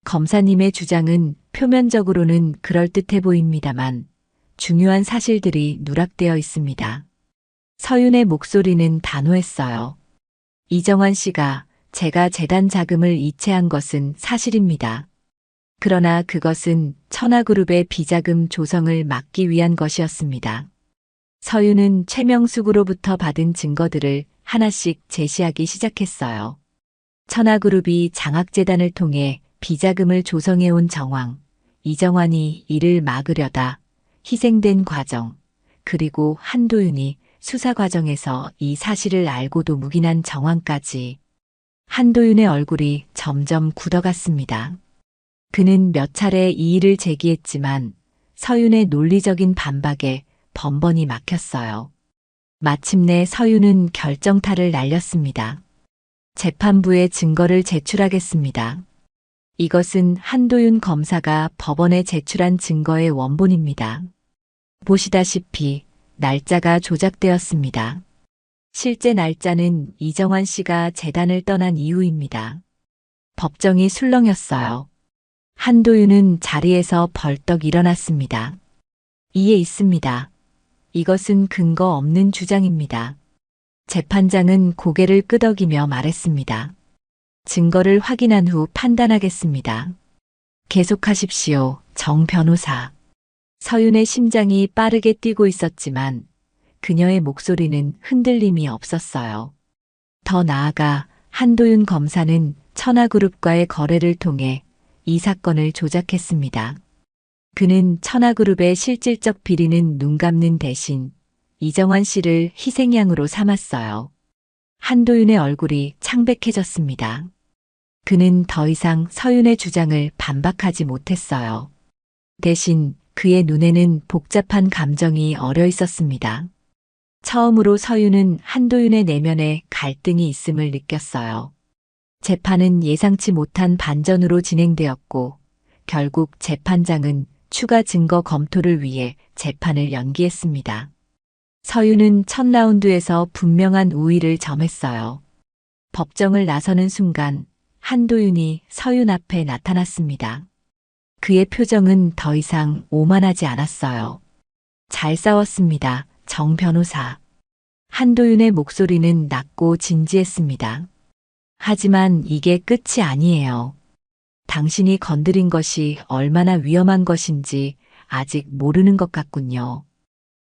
Speaker 1: 검사님의 주장은 표면적으로는 그럴듯해 보입니다만 중요한 사실들이 누락되어 있습니다. 서윤의 목소리는 단호했어요. 이정환 씨가 제가 재단 자금을 이체한 것은 사실입니다. 그러나 그것은 천하그룹의 비자금 조성을 막기 위한 것이었습니다. 서윤은 최명숙으로부터 받은 증거들을 하나씩 제시하기 시작했어요. 천하그룹이 장학재단을 통해 비자금을 조성해온 정황, 이정환이 이를 막으려다 희생된 과정, 그리고 한도윤이 수사 과정에서 이 사실을 알고도 묵인한 정황까지. 한도윤의 얼굴이 점점 굳어갔습니다. 그는 몇 차례 이의를 제기했지만 서윤의 논리적인 반박에 번번이 막혔어요. 마침내 서윤은 결정타를 날렸습니다. 재판부에 증거를 제출하겠습니다. 이것은 한도윤 검사가 법원에 제출한 증거의 원본입니다. 보시다시피 날짜가 조작되었습니다. 실제 날짜는 이정환 씨가 재단을 떠난 이후입니다. 법정이 술렁였어요. 한도윤은 자리에서 벌떡 일어났습니다. 이에 있습니다. 이것은 근거 없는 주장입니다. 재판장은 고개를 끄덕이며 말했습니다. 증거를 확인한 후 판단하겠습니다. 계속하십시오, 정 변호사. 서윤의 심장이 빠르게 뛰고 있었지만 그녀의 목소리는 흔들림이 없었어요. 더 나아가 한도윤 검사는 천하그룹과의 거래를 통해 이 사건을 조작했습니다. 그는 천하그룹의 실질적 비리는 눈 감는 대신 이정환 씨를 희생양으로 삼았어요. 한도윤의 얼굴이 창백해졌습니다. 그는 더 이상 서윤의 주장을 반박하지 못했어요. 대신 그의 눈에는 복잡한 감정이 어려 있었습니다. 처음으로 서윤은 한도윤의 내면에 갈등이 있음을 느꼈어요. 재판은 예상치 못한 반전으로 진행되었고 결국 재판장은 추가 증거 검토를 위해 재판을 연기했습니다. 서윤은 첫 라운드에서 분명한 우위를 점했어요. 법정을 나서는 순간 한도윤이 서윤 앞에 나타났습니다. 그의 표정은 더 이상 오만하지 않았어요. 잘 싸웠습니다, 정 변호사. 한도윤의 목소리는 낮고 진지했습니다. 하지만 이게 끝이 아니에요. 당신이 건드린 것이 얼마나 위험한 것인지 아직 모르는 것 같군요.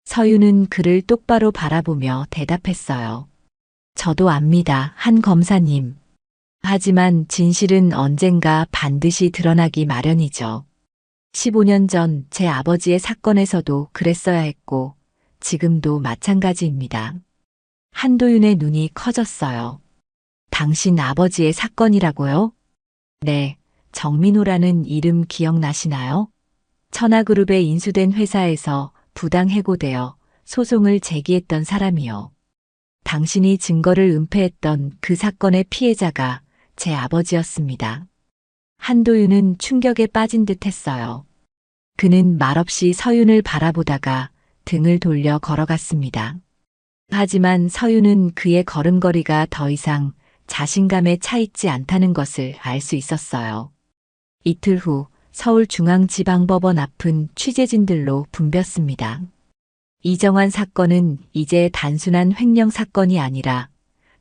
Speaker 1: 서윤은 그를 똑바로 바라보며 대답했어요. 저도 압니다, 한 검사님. 하지만 진실은 언젠가 반드시 드러나기 마련이죠. 15년 전 제 아버지의 사건에서도 그랬어야 했고, 지금도 마찬가지입니다. 한도윤의 눈이 커졌어요. 당신 아버지의 사건이라고요? 네, 정민호라는 이름 기억나시나요? 천하그룹에 인수된 회사에서 부당 해고되어 소송을 제기했던 사람이요. 당신이 증거를 은폐했던 그 사건의 피해자가 제 아버지였습니다. 한도윤은 충격에 빠진 듯 했어요. 그는 말없이 서윤을 바라보다가 등을 돌려 걸어갔습니다. 하지만 서윤은 그의 걸음걸이가 더 이상 자신감에 차 있지 않다는 것을 알 수 있었어요. 이틀 후 서울중앙지방법원 앞은 취재진들로 붐볐습니다. 이정환 사건은 이제 단순한 횡령 사건이 아니라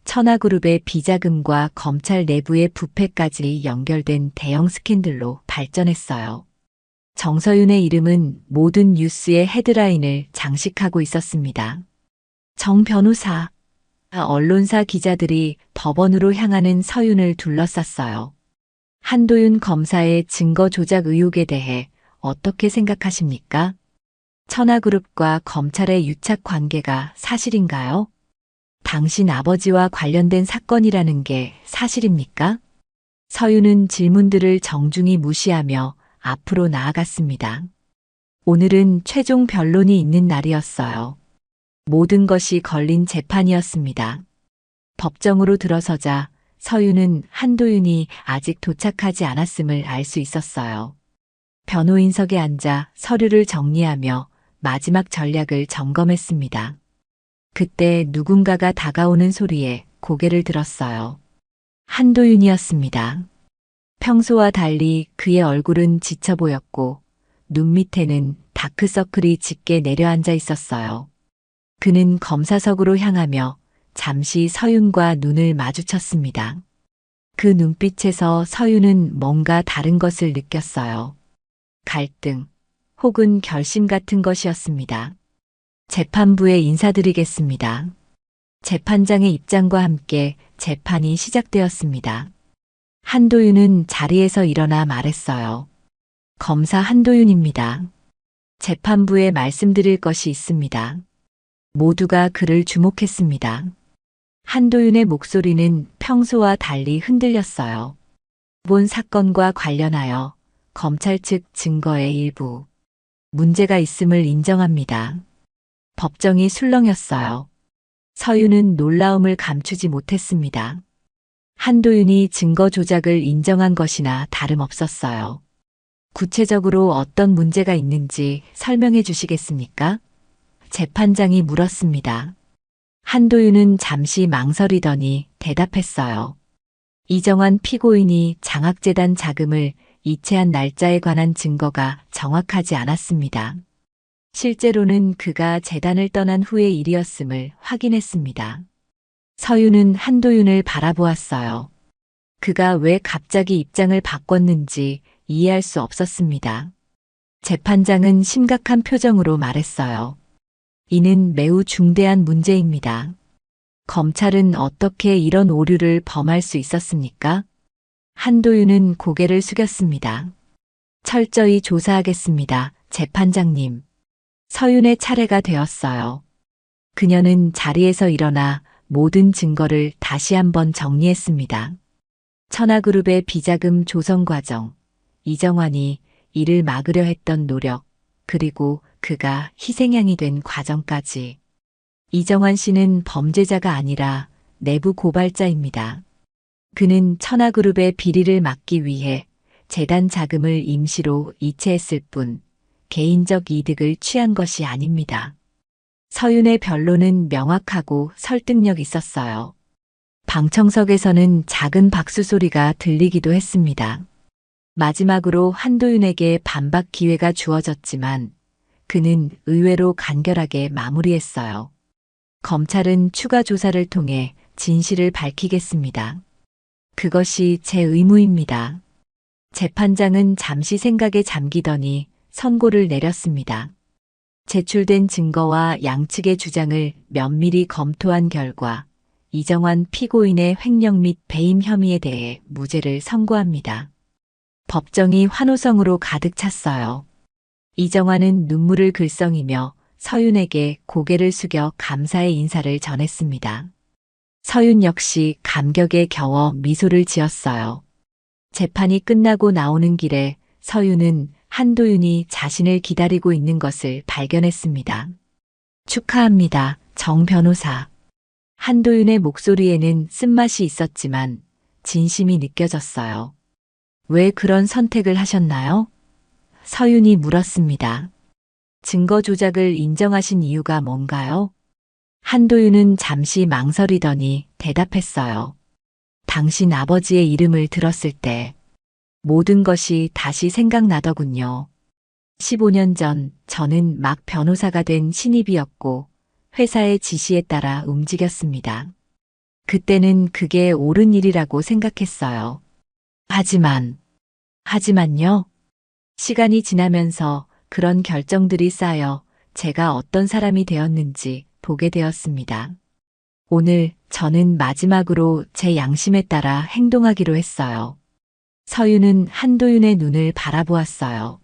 Speaker 1: 천하그룹의 비자금과 검찰 내부의 부패까지 연결된 대형 스캔들로 발전했어요. 정서윤의 이름은 모든 뉴스의 헤드라인을 장식하고 있었습니다. 정 변호사, 언론사 기자들이 법원으로 향하는 서윤을 둘러쌌어요. 한도윤 검사의 증거 조작 의혹에 대해 어떻게 생각하십니까? 천하그룹과 검찰의 유착 관계가 사실인가요? 당신 아버지와 관련된 사건이라는 게 사실입니까? 서윤은 질문들을 정중히 무시하며 앞으로 나아갔습니다. 오늘은 최종 변론이 있는 날이었어요. 모든 것이 걸린 재판이었습니다. 법정으로 들어서자 서윤은 한도윤이 아직 도착하지 않았음을 알 수 있었어요. 변호인석에 앉아 서류를 정리하며 마지막 전략을 점검했습니다. 그때 누군가가 다가오는 소리에 고개를 들었어요. 한도윤이었습니다. 평소와 달리 그의 얼굴은 지쳐 보였고 눈 밑에는 다크서클이 짙게 내려앉아 있었어요. 그는 검사석으로 향하며 잠시 서윤과 눈을 마주쳤습니다. 그 눈빛에서 서윤은 뭔가 다른 것을 느꼈어요. 갈등, 혹은 결심 같은 것이었습니다. 재판부에 인사드리겠습니다. 재판장의 입장과 함께 재판이 시작되었습니다. 한도윤은 자리에서 일어나 말했어요. 검사 한도윤입니다. 재판부에 말씀드릴 것이 있습니다. 모두가 그를 주목했습니다. 한도윤의 목소리는 평소와 달리 흔들렸어요. 본 사건과 관련하여 검찰 측 증거의 일부 문제가 있음을 인정합니다. 법정이 술렁였어요. 서윤은 놀라움을 감추지 못했습니다. 한도윤이 증거 조작을 인정한 것이나 다름없었어요. 구체적으로 어떤 문제가 있는지 설명해 주시겠습니까? 재판장이 물었습니다. 한도윤은 잠시 망설이더니 대답했어요. 이정환 피고인이 장학재단 자금을 이체한 날짜에 관한 증거가 정확하지 않았습니다. 실제로는 그가 재단을 떠난 후의 일이었음을 확인했습니다. 서윤은 한도윤을 바라보았어요. 그가 왜 갑자기 입장을 바꿨는지 이해할 수 없었습니다. 재판장은 심각한 표정으로 말했어요. 이는 매우 중대한 문제입니다. 검찰은 어떻게 이런 오류를 범할 수 있었습니까? 한도윤은 고개를 숙였습니다. 철저히 조사하겠습니다, 재판장님. 서윤의 차례가 되었어요. 그녀는 자리에서 일어나 모든 증거를 다시 한번 정리했습니다. 천하그룹의 비자금 조성 과정, 이정환이 이를 막으려 했던 노력, 그리고 그가 희생양이 된 과정까지. 이정환 씨는 범죄자가 아니라 내부 고발자입니다. 그는 천하그룹의 비리를 막기 위해 재단 자금을 임시로 이체했을 뿐 개인적 이득을 취한 것이 아닙니다. 서윤의 변론은 명확하고 설득력 있었어요. 방청석에서는 작은 박수 소리가 들리기도 했습니다. 마지막으로 한도윤에게 반박 기회가 주어졌지만 그는 의외로 간결하게 마무리했어요. 검찰은 추가 조사를 통해 진실을 밝히겠습니다. 그것이 제 의무입니다. 재판장은 잠시 생각에 잠기더니 선고를 내렸습니다. 제출된 증거와 양측의 주장을 면밀히 검토한 결과 이정환 피고인의 횡령 및 배임 혐의에 대해 무죄를 선고합니다. 법정이 환호성으로 가득 찼어요. 이정환은 눈물을 글썽이며 서윤에게 고개를 숙여 감사의 인사를 전했습니다. 서윤 역시 감격에 겨워 미소를 지었어요. 재판이 끝나고 나오는 길에 서윤은 한도윤이 자신을 기다리고 있는 것을 발견했습니다. 축하합니다, 정 변호사. 한도윤의 목소리에는 쓴맛이 있었지만 진심이 느껴졌어요. 왜 그런 선택을 하셨나요? 서윤이 물었습니다. 증거 조작을 인정하신 이유가 뭔가요? 한도윤은 잠시 망설이더니 대답했어요. 당신 아버지의 이름을 들었을 때 모든 것이 다시 생각나더군요. 15년 전 저는 막 변호사가 된 신입이었고 회사의 지시에 따라 움직였습니다. 그때는 그게 옳은 일이라고 생각했어요. 하지만요. 시간이 지나면서 그런 결정들이 쌓여 제가 어떤 사람이 되었는지 보게 되었습니다. 오늘 저는 마지막으로 제 양심에 따라 행동하기로 했어요. 서윤은 한도윤의 눈을 바라보았어요.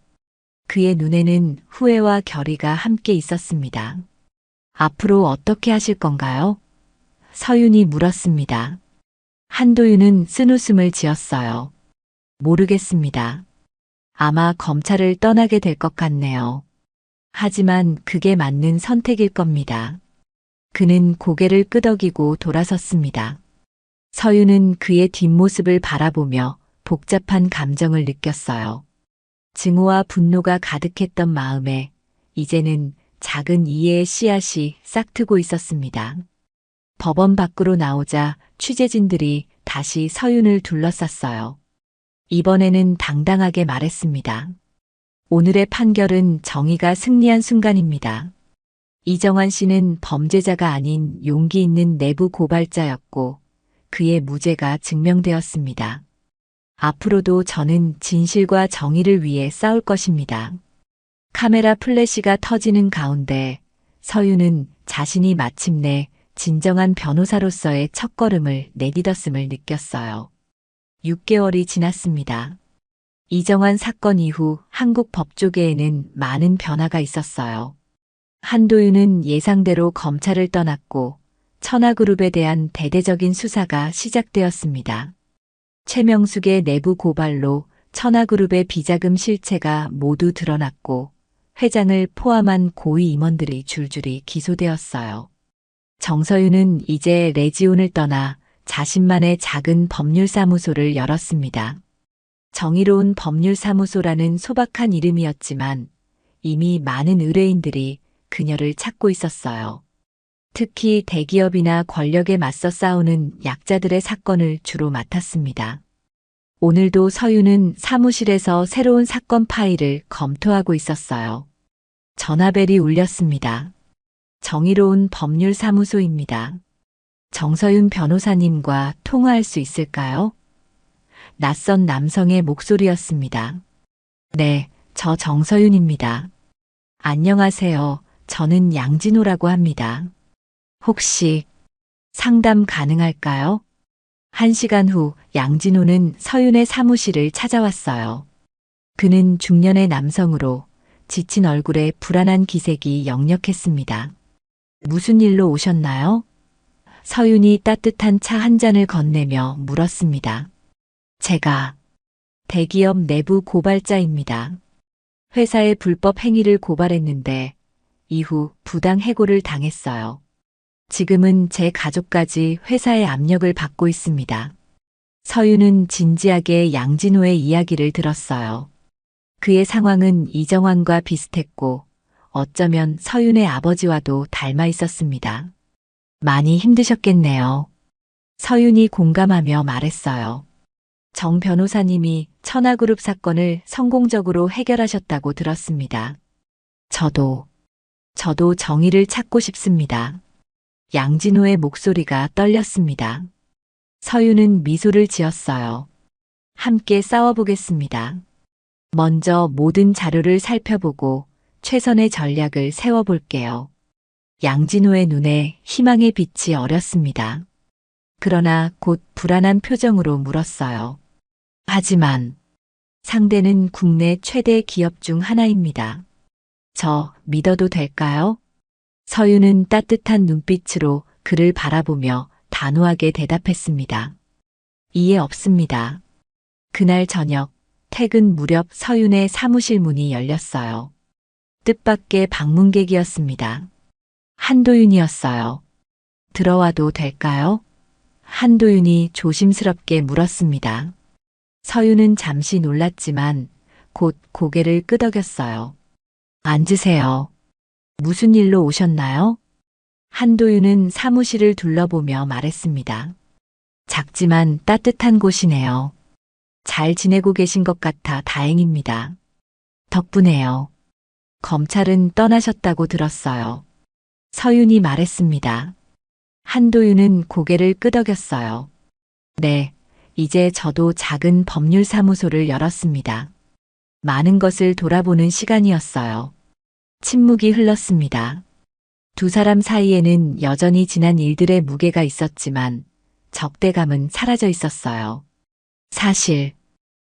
Speaker 1: 그의 눈에는 후회와 결의가 함께 있었습니다. 앞으로 어떻게 하실 건가요? 서윤이 물었습니다. 한도윤은 쓴웃음을 지었어요. 모르겠습니다. 아마 검찰을 떠나게 될 것 같네요. 하지만 그게 맞는 선택일 겁니다. 그는 고개를 끄덕이고 돌아섰습니다. 서윤은 그의 뒷모습을 바라보며 복잡한 감정을 느꼈어요. 증오와 분노가 가득했던 마음에 이제는 작은 이해의 씨앗이 싹트고 있었습니다. 법원 밖으로 나오자 취재진들이 다시 서윤을 둘러쌌어요. 이번에는 당당하게 말했습니다. 오늘의 판결은 정의가 승리한 순간입니다. 이정환 씨는 범죄자가 아닌 용기 있는 내부 고발자였고 그의 무죄가 증명되었습니다. 앞으로도 저는 진실과 정의를 위해 싸울 것입니다. 카메라 플래시가 터지는 가운데 서윤은 자신이 마침내 진정한 변호사로서의 첫걸음을 내딛었음을 느꼈어요. 6개월이 지났습니다. 이정환 사건 이후 한국 법조계에는 많은 변화가 있었어요. 한도윤은 예상대로 검찰을 떠났고 천하그룹에 대한 대대적인 수사가 시작되었습니다. 최명숙의 내부 고발로 천하그룹의 비자금 실체가 모두 드러났고 회장을 포함한 고위 임원들이 줄줄이 기소되었어요. 정서윤은 이제 레지온을 떠나 자신만의 작은 법률사무소를 열었습니다. 정의로운 법률사무소라는 소박한 이름이었지만 이미 많은 의뢰인들이 그녀를 찾고 있었어요. 특히 대기업이나 권력에 맞서 싸우는 약자들의 사건을 주로 맡았습니다. 오늘도 서윤은 사무실에서 새로운 사건 파일을 검토하고 있었어요. 전화벨이 울렸습니다. 정의로운 법률사무소입니다. 정서윤 변호사님과 통화할 수 있을까요? 낯선 남성의 목소리였습니다. 네, 저 정서윤입니다. 안녕하세요. 저는 양진호라고 합니다. 혹시 상담 가능할까요? 1시간 후 양진호는 서윤의 사무실을 찾아왔어요. 그는 중년의 남성으로 지친 얼굴에 불안한 기색이 역력했습니다. 무슨 일로 오셨나요? 서윤이 따뜻한 차 한 잔을 건네며 물었습니다. 제가 대기업 내부 고발자입니다. 회사의 불법 행위를 고발했는데 이후 부당 해고를 당했어요. 지금은 제 가족까지 회사의 압력을 받고 있습니다. 서윤은 진지하게 양진호의 이야기를 들었어요. 그의 상황은 이정환과 비슷했고 어쩌면 서윤의 아버지와도 닮아 있었습니다. 많이 힘드셨겠네요. 서윤이 공감하며 말했어요. 정 변호사님이 천하그룹 사건을 성공적으로 해결하셨다고 들었습니다. 저도 정의를 찾고 싶습니다. 양진호의 목소리가 떨렸습니다. 서유는 미소를 지었어요. 함께 싸워보겠습니다. 먼저 모든 자료를 살펴보고 최선의 전략을 세워볼게요. 양진호의 눈에 희망의 빛이 어렸습니다. 그러나 곧 불안한 표정으로 물었어요. 하지만 상대는 국내 최대 기업 중 하나입니다. 저 믿어도 될까요? 서유는 따뜻한 눈빛으로 그를 바라보며 단호하게 대답했습니다. 이해 없습니다. 그날 저녁 퇴근 무렵 서윤의 사무실 문이 열렸어요. 뜻밖의 방문객이었습니다. 한도윤이었어요. 들어와도 될까요? 한도윤이 조심스럽게 물었습니다. 서윤은 잠시 놀랐지만 곧 고개를 끄덕였어요. 앉으세요. 무슨 일로 오셨나요? 한도윤은 사무실을 둘러보며 말했습니다. 작지만 따뜻한 곳이네요. 잘 지내고 계신 것 같아 다행입니다. 덕분에요. 검찰은 떠나셨다고 들었어요. 서윤이 말했습니다. 한도윤은 고개를 끄덕였어요. 네, 이제 저도 작은 법률사무소를 열었습니다. 많은 것을 돌아보는 시간이었어요. 침묵이 흘렀습니다. 두 사람 사이에는 여전히 지난 일들의 무게가 있었지만 적대감은 사라져 있었어요. 사실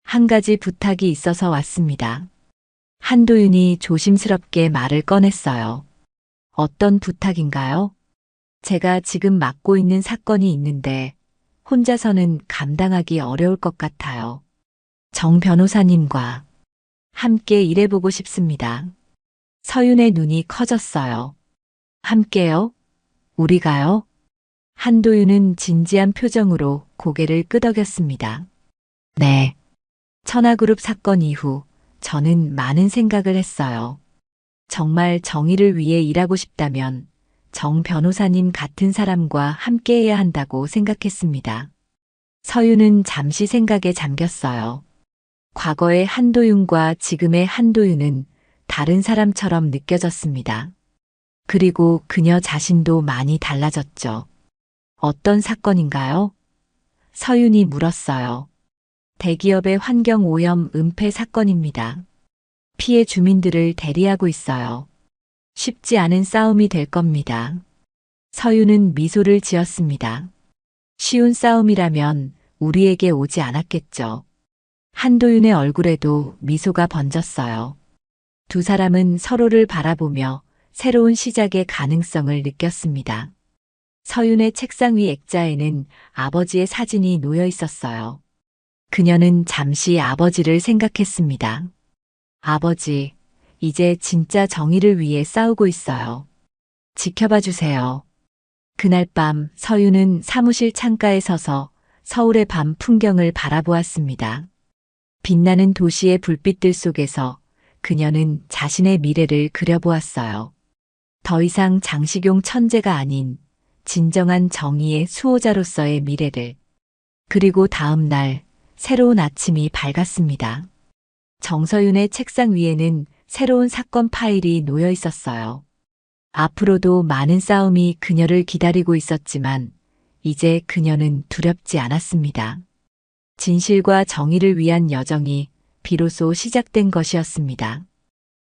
Speaker 1: 한 가지 부탁이 있어서 왔습니다. 한도윤이 조심스럽게 말을 꺼냈어요. 어떤 부탁인가요? 제가 지금 맡고 있는 사건이 있는데 혼자서는 감당하기 어려울 것 같아요. 정 변호사님과 함께 일해보고 싶습니다. 서윤의 눈이 커졌어요. 함께요? 우리가요? 한도윤은 진지한 표정으로 고개를 끄덕였습니다. 네. 천하그룹 사건 이후 저는 많은 생각을 했어요. 정말 정의를 위해 일하고 싶다면 정 변호사님 같은 사람과 함께해야 한다고 생각했습니다. 서윤은 잠시 생각에 잠겼어요. 과거의 한도윤과 지금의 한도윤은 다른 사람처럼 느껴졌습니다. 그리고 그녀 자신도 많이 달라졌죠. 어떤 사건인가요? 서윤이 물었어요. 대기업의 환경 오염 은폐 사건입니다. 피해 주민들을 대리하고 있어요. 쉽지 않은 싸움이 될 겁니다. 서윤은 미소를 지었습니다. 쉬운 싸움이라면 우리에게 오지 않았겠죠. 한도윤의 얼굴에도 미소가 번졌어요. 두 사람은 서로를 바라보며 새로운 시작의 가능성을 느꼈습니다. 서윤의 책상 위 액자에는 아버지의 사진이 놓여 있었어요. 그녀는 잠시 아버지를 생각했습니다. 아버지, 이제 진짜 정의를 위해 싸우고 있어요. 지켜봐 주세요. 그날 밤 서윤은 사무실 창가에 서서 서울의 밤 풍경을 바라보았습니다. 빛나는 도시의 불빛들 속에서 그녀는 자신의 미래를 그려보았어요. 더 이상 장식용 천재가 아닌 진정한 정의의 수호자로서의 미래를. 그리고 다음 날 새로운 아침이 밝았습니다. 정서윤의 책상 위에는 새로운 사건 파일이 놓여 있었어요. 앞으로도 많은 싸움이 그녀를 기다리고 있었지만 이제 그녀는 두렵지 않았습니다. 진실과 정의를 위한 여정이 비로소 시작된 것이었습니다.